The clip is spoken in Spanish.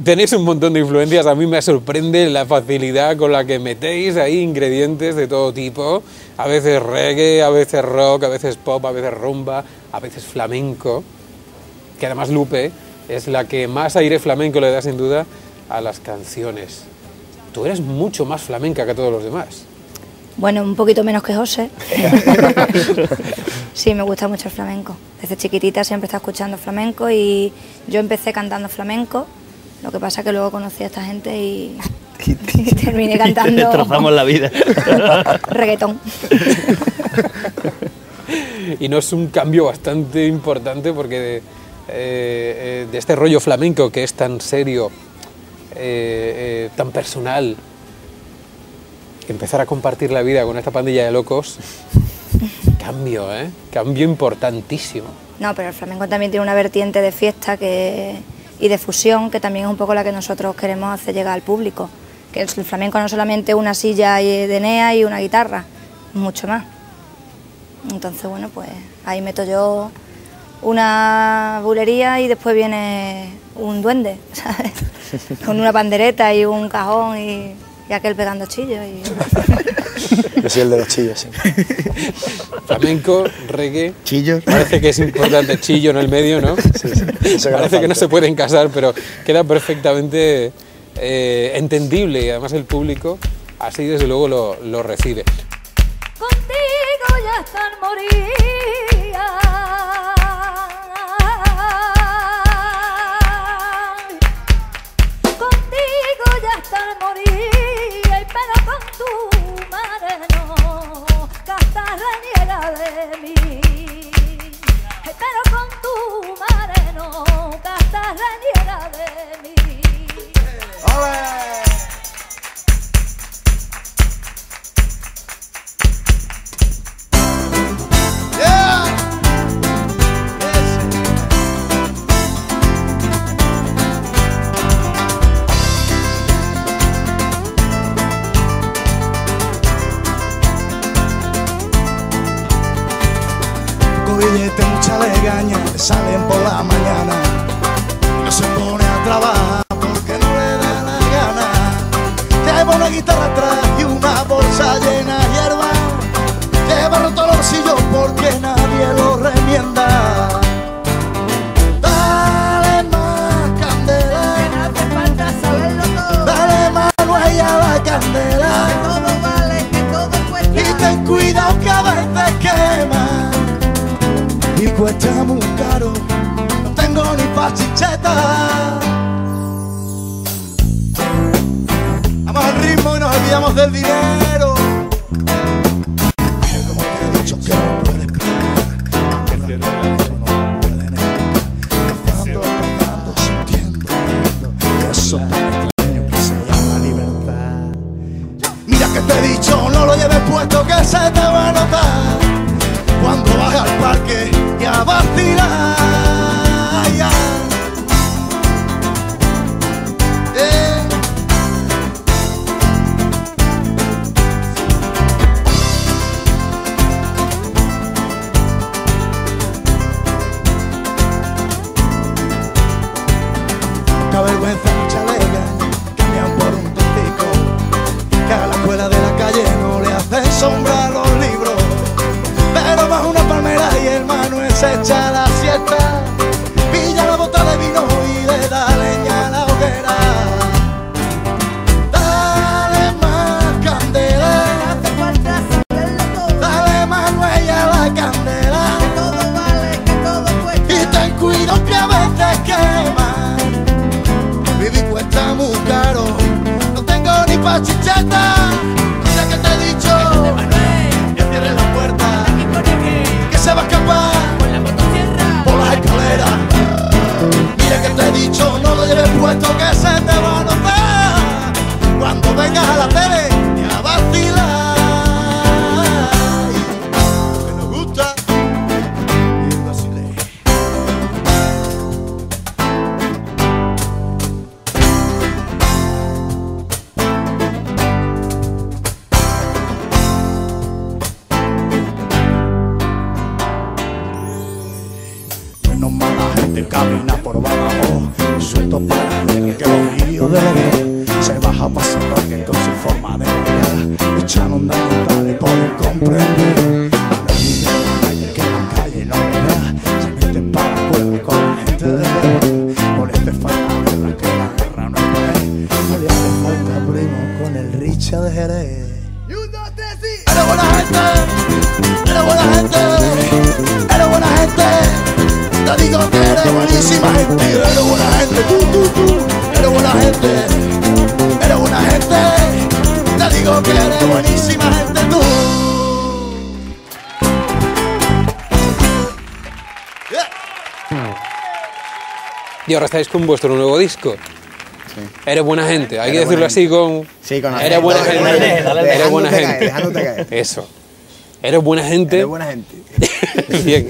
Tenéis un montón de influencias, a mí me sorprende la facilidad con la que metéis ahí ingredientes de todo tipo, a veces reggae, a veces rock, a veces pop, a veces rumba, a veces flamenco, que además Lupe es la que más aire flamenco le da sin duda a las canciones. Tú eres mucho más flamenca que todos los demás. Bueno, un poquito menos que José. Sí, me gusta mucho el flamenco. Desde chiquitita siempre he estado escuchando flamenco y yo empecé cantando flamenco. Lo que pasa es que luego conocí a esta gente y terminé cantando... Y destrozamos la vida. Reggaetón. Y no es un cambio bastante importante porque de este rollo flamenco que es tan serio, tan personal, empezar a compartir la vida con esta pandilla de locos, cambio, cambio importantísimo. No, pero el flamenco también tiene una vertiente de fiesta y de fusión, que también es un poco la que nosotros queremos hacer llegar al público. Que el flamenco no solamente una silla de nea y una guitarra, mucho más. Entonces, bueno, pues ahí meto yo una bulería y después viene un duende, ¿sabes? Con una pandereta y un cajón y aquel pegando chillos. Yo soy el de los chillos, sí. Flamenco, reggae, chillos. Parece que es importante, chillo en el medio, ¿no? Sí. Parece que no se pueden casar, pero queda perfectamente entendible y además el público así desde luego lo recibe. Contigo ya están moría, contigo ya están moría, pero con tu madre no, casta reniega de mí, pero con tu madre no, casta reniega de mí. Billete, mucha legaña, le salen por la mañana y no se pone a trabajar porque no le da la gana. Lleva una guitarra atrás y una bolsa llena de hierba, lleva roto los bolsillos porque nadie lo remienda. Dale más candela, que no hace falta saberlo todo. Dale mano ahí a la candela, que todo vale, que todo cuesta. Y ten cuidado que a veces quema y cuesta muy caro, no tengo ni pa' chicheta. Vamos al ritmo y nos olvidamos del dinero. Mira como te he dicho que no puedes pagar, que no puede negar. Rezando, sintiendo, que eso es tan extraño que se llama libertad. Mira que te he dicho, no lo lleves puesto que se te va a notar cuando vas al parque y a vacilar. Poca vergüenza, mucha lega, cambian por un tontico, que a la escuela de la calle no le hacen sombra a los libros. Pero bajo una palmera y el Manuel se echa la siesta, pilla la bota de vino y le da leña a la hoguera. Dale más candela, no hace falta saberlo todo. Dale Manuel a la candela, que todo vale, que todo cuesta. Y ten cuidado que a veces quema, vivir cuesta muy caro, no tengo ni pa' chicheta. Mira que te he dicho, que cierres la puerta, que se va a escapar con la motosierra por las escaleras. Mira que te he dicho, no lo lleves puesto que se te va a notar cuando vengas a la tele y a vacilar. Que nos gusta y el vacile. tío de Legué se baja pa' su roque con su forma de bailar, echan onda mental y poder comprender. Cuando vive en la calle, que en la calle no verá, se meten para la cueva con la gente de Legué. No le hace falta guerra, que la guerra no es para él. No le hace falta primo con el Richa de Jerez. Eres buena gente, eres buena gente, eres buena gente. Te digo que eres buenísima gente, eres buena gente, tú, eres buena gente, eres buena gente. Te digo que eres buenísima gente, tú. Y ahora estáis con vuestro nuevo disco. Sí. Eres buena gente, hay que Eres decirlo buena así con... Sí, con Eres buena gente. Eres buena Dejándote gente. caer, dejándote caer. Eso. Eres buena gente. Eres buena gente. Bien.